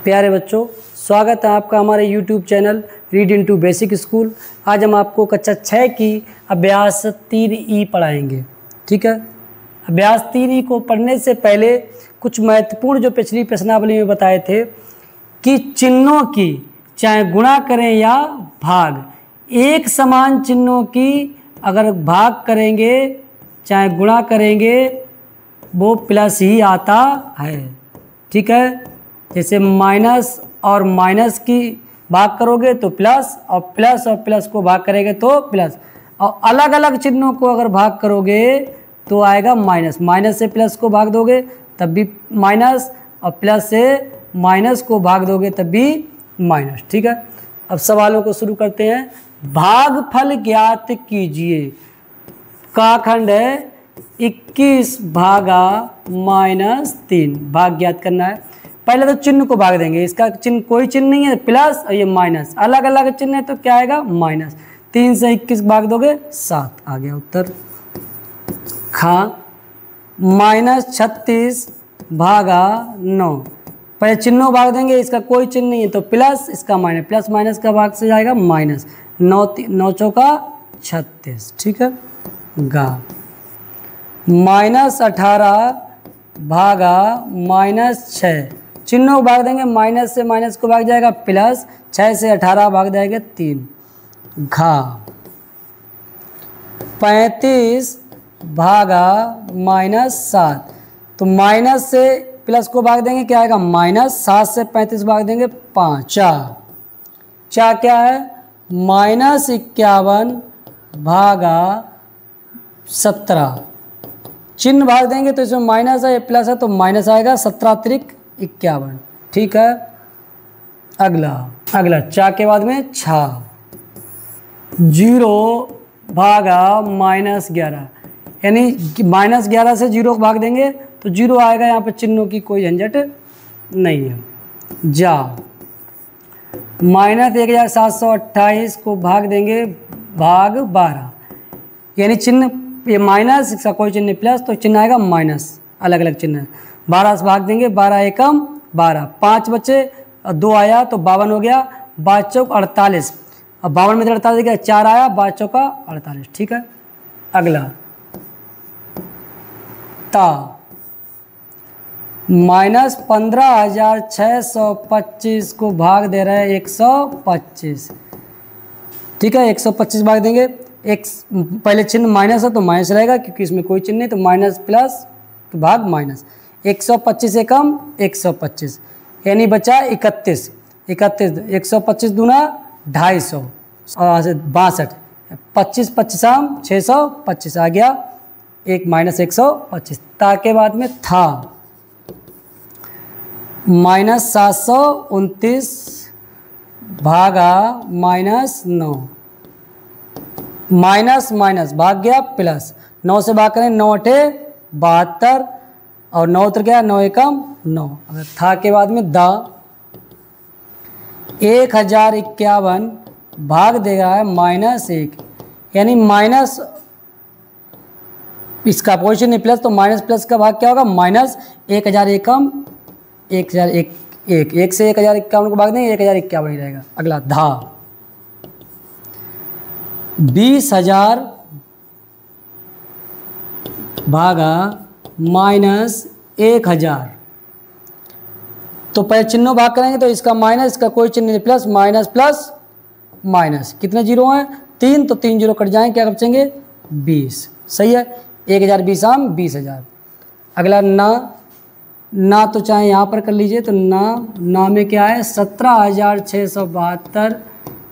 प्यारे बच्चों, स्वागत है आपका हमारे YouTube channel read into basic school. आज हम आपको कक्षा 6 की अभ्यास 3E पढ़ाएंगे। ठीक है, अभ्यास 3E को पढ़ने से पहले कुछ महत्वपूर्ण जो पिछली प्रश्नावली में बताए थे कि चिन्हों की चाहे गुणा करें या भाग, एक समान चिन्हों की अगर भाग करेंगे चाहे गुणा करेंगे वो प्लस ही आता है। ठीक है, जैसे माइनस और माइनस की भाग करोगे तो प्लस और प्लस को भाग करेंगे तो प्लस, और अलग अलग चिन्हों को अगर भाग करोगे तो आएगा माइनस। माइनस से प्लस को भाग दोगे तब भी माइनस, और प्लस से माइनस को भाग दोगे तब भी माइनस। ठीक है, अब सवालों को शुरू करते हैं। भागफल ज्ञात कीजिए का खंड है 21 भागा -3। भाग ज्ञात करना है। पहले तो चिन्ह को भाग देंगे। इसका चिन्ह कोई चिन्ह नहीं है, प्लस और ये माइनस, अलग अलग चिन्ह है तो क्या आएगा माइनस। 3 से 21 भाग दोगे 7 आ गया उत्तर। खा -36 भागा 9। पहले चिन्हों भाग देंगे, इसका कोई चिन्ह नहीं है तो प्लस, इसका माइनस, प्लस माइनस का भाग से जाएगा माइनस। 9 चौका 36। ठीक है, गा -18 भागा -6। चिन्हों को भाग देंगे, माइनस से माइनस को भाग जाएगा प्लस, 6 से 18 भाग जाएगा 3। घा 35 भागा -7। तो माइनस से प्लस को भाग देंगे क्या आएगा माइनस, 7 से 35 भाग देंगे 5। चा क्या है -51 भागा 17। चिन्ह भाग देंगे तो इसमें माइनस है, प्लस है तो माइनस आएगा, 17 अतिरिक्त 51। ठीक है, अगला चा के बाद में छा 0 भागा -11, यानी -11 से 0 को भाग देंगे तो 0 आएगा। यहाँ पे चिन्हों की कोई झंझट नहीं है। जा -1728 को भाग देंगे भाग 12, यानी चिन्ह ये माइनस, इसका कोई चिन्ह नहीं प्लस तो चिन्ह आएगा माइनस, अलग अलग चिन्ह है। 12 से भाग देंगे, 12 एकम 12, 5 बचे और 2 आया तो 52 हो गया। 5 चौक 48, अब 52 में 48 गया, 4 आया, 5 चौका 48। ठीक है, अगला ता -15,625 को भाग दे रहा है 125। ठीक है, 125 भाग देंगे, एक पहले चिन्ह माइनस है तो माइनस रहेगा क्योंकि इसमें कोई चिन्ह नहीं, तो माइनस प्लस तो भाग माइनस। 125 एकम 125, यानी बचा 31। 125 दूना 250 और 62, 25 25 625 आ गया, एक -125। ता के बाद में था -729 भागा -9। माइनस माइनस भाग गया प्लस, 9 से भाग करें 9 8 72 और 9 उतर गया, 9 एकम 9। अगर था के बाद में दा 1051 भाग देगा है -1, यानी माइनस, इसका पोजिशन नहीं प्लस तो माइनस प्लस का भाग क्या होगा माइनस। 1000 एकम 1001, 1 से 1051 को भाग देंगे 1051 ही रहेगा। अगला धा 20,000 भागा -1000। तो पहले चिन्हों भाग करेंगे तो इसका माइनस, इसका कोई चिन्ह नहीं प्लस, माइनस प्लस माइनस, कितने जीरो हैं 3, तो 3 जीरो कट जाएंगे, क्या बचेंगे 20। सही है, 1020 आम 20,000। अगला ना तो चाहे यहाँ पर कर लीजिए, तो ना में क्या है 17,672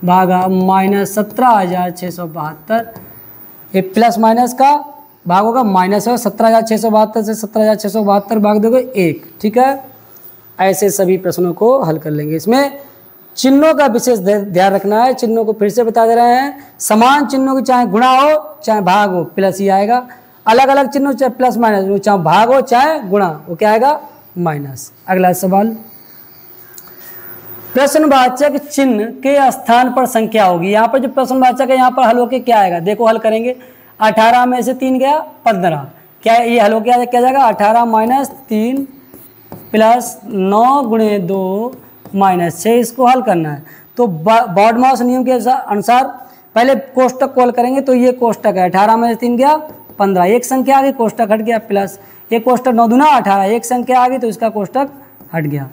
भागा -17,672। ये प्लस माइनस का भाग होगा माइनस है, 17,672 से 17,672 भाग दोगे 1। ठीक है, ऐसे सभी प्रश्नों को हल कर लेंगे। इसमें चिन्हों का विशेष ध्यान रखना है। चिन्हों को फिर से बता दे रहे हैं, समान चिन्हों की चाहे गुणा हो चाहे भाग हो प्लस ही आएगा, अलग अलग चिन्हों चाहे प्लस माइनस हो, चाहे भाग हो चाहे गुणा, वो क्या आएगा माइनस। अगला सवाल, प्रश्नवाचक चिन्ह के स्थान पर संख्या होगी। यहाँ पर जो प्रश्नवाचक है यहाँ पर हल होके क्या आएगा, देखो हल करेंगे। 18 में से 3 गया 15, क्या ये हल हो क्या जाएगा 18 - 3 +9 × 2 -6 इसको हल करना है। तो बॉडमास नियम के अनुसार पहले कोष्टक को हल करेंगे। तो ये कोष्टक है 18 में 3 गया 15, एक संख्या आ गई कोष्टक हट गया, प्लस ये कोष्टक 9 दूना 18, एक संख्या आ गई तो इसका कोष्टक हट गया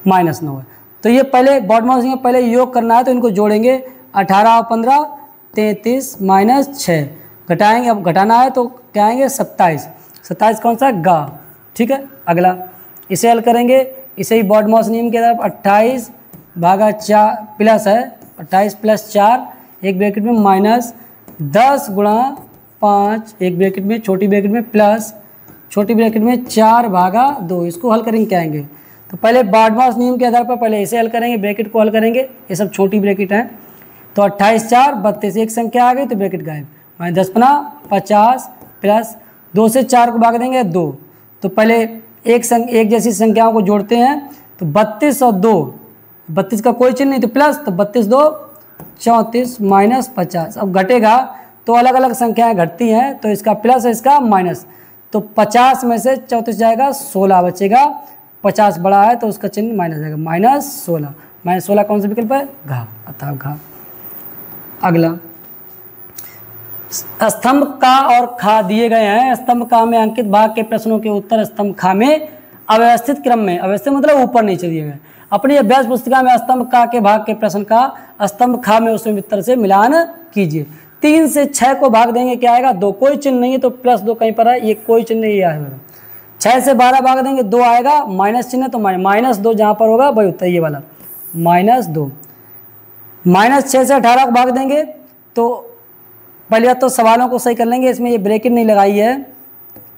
-9 है। तो ये पहले बॉडमास नियम पहले योग करना है तो इनको जोड़ेंगे 18 और 15 33 -6 घटाएंगे। अब घटाना है तो क्या आएंगे 27 कौन सा गा। ठीक है, अगला इसे हल करेंगे। इसे ही बॉडमास नियम के तरफ 28 भागा 4 प्लस है 28 + 4 एक ब्रैकेट में -10 गुणा 5 एक ब्रैकेट में छोटी ब्रैकेट में प्लस छोटी ब्रैकेट में 4 भागा 2। इसको हल करेंगे क्या आएंगे। तो पहले बॉडमास नियम के आधार पर पहले इसे हल करेंगे, ब्रैकेट को हल करेंगे। ये सब छोटी ब्रैकेट हैं। तो 28 4 32 एक संख्या आ गई तो ब्रैकेट गायब। -10 50 प्लस 2 से 4 को भाग देंगे 2। तो पहले एक जैसी संख्याओं को जोड़ते हैं। तो 32 और 2, 32 का कोई चिन्ह नहीं तो प्लस, तो 32 2 34 -50। अब घटेगा तो अलग अलग संख्याएं घटती हैं तो इसका प्लस है इसका माइनस। तो 50 में से 34 जाएगा 16 बचेगा, 50 बड़ा है तो उसका चिन्ह माइनस जाएगा -16। -16 कौन सा विकल्प है घा, अतः घा। अगला स्तंभ का और खा दिए गए हैं। स्तंभ का में अंकित भाग के प्रश्नों के उत्तर स्तंभ खा में अव्यवस्थित क्रम में, अव्यवस्थित मतलब ऊपर नीचे दिए गए। अपनी अभ्यास पुस्तिका में स्तंभ का के भाग के प्रश्न का स्तंभ खा में उसमें उत्तर से मिलान कीजिए। 3 से 6 को भाग देंगे क्या आएगा 2, कोई चिन्ह नहीं है तो +2 कहीं पर है, ये कोई चिन्ह नहीं आएगा। 6 से 12 भाग देंगे 2 आएगा, माइनस चिन्ह तो -2 जहाँ पर होगा वही उत्तर ये वाला -2। -6 से 18 को भाग देंगे तो पहले तो सवालों को सही कर लेंगे। इसमें ये ब्रैकेट नहीं लगाई है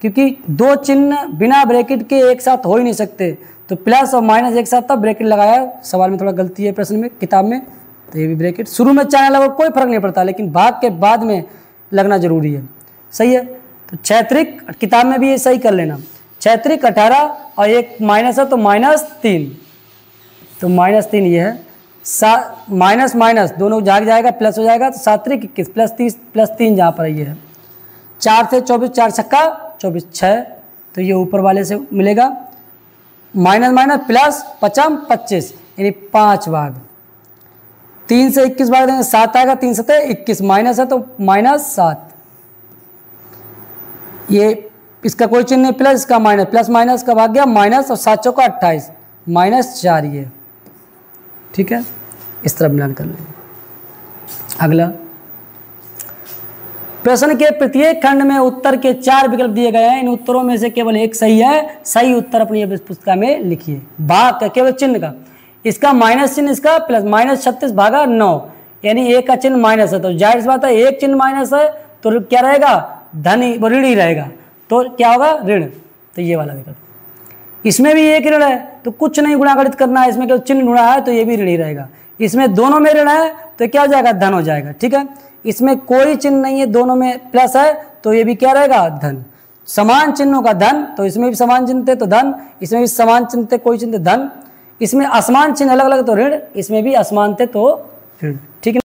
क्योंकि 2 चिन्ह बिना ब्रैकेट के एक साथ हो ही नहीं सकते। तो प्लस और माइनस एक साथ था, ब्रैकेट लगाया। सवाल में थोड़ा गलती है प्रश्न में किताब में, तो ये भी ब्रैकेट शुरू में चाहे लगा कोई फर्क नहीं पड़ता, लेकिन भाग के बाद में लगना जरूरी है। सही है। तो क्षैत्रिक किताब में भी ये सही कर लेना। क्षैत्रिक 18 और एक माइनस है तो -3, तो -3 ये है। माइनस माइनस दोनों जाग जाएगा प्लस हो जाएगा तो सात्रिक 21 +30 +3 जहाँ पर ये है। 4 से 24 4 छक्का 24 6, तो ये ऊपर वाले से मिलेगा। माइनस माइनस प्लस 55 25 यानी 5 भाग। 3 से 21 भाग देंगे 7 आएगा, 3 7 21 माइनस है तो -7। ये इसका कोई चिन्ह नहीं प्लस, इसका माइनस, प्लस माइनस का भाग गया माइनस और 7 चौका 28 -4 ये। ठीक है, इस तरह मिलान कर लेंगे। अगला प्रश्न के प्रत्येक खंड में उत्तर के 4 विकल्प दिए गए हैं। इन उत्तरों में से केवल एक सही है। सही उत्तर अपनी पुस्तिका में लिखिए। भाग का केवल चिन्ह का, इसका माइनस चिन्ह, इसका प्लस, -36 भागा 9 यानी एक का चिन्ह माइनस है तो जाहिर सी बात है एक चिन्ह माइनस है तो क्या रहेगा धन ही, ऋण ही रहेगा। तो क्या होगा ऋण, तो ये वाला विकल्प। इसमें भी एक ऋण है तो कुछ नहीं गुणागणित करना है, इसमें केवल चिन्ह गुणा है तो ये भी ऋण ही रहेगा। इसमें दोनों में ऋण है तो क्या हो जाएगा धन हो जाएगा। ठीक है, इसमें कोई चिन्ह नहीं है, दोनों में प्लस है तो ये भी क्या रहेगा धन। समान चिन्हों का धन, तो इसमें भी समान चिन्ह थे तो धन, इसमें भी समान चिन्ह थे कोई चिन्ह धन, इसमें असमान चिन्ह अलग अलग तो ऋण, इसमें भी असमान थे तो ऋण। ठीक है।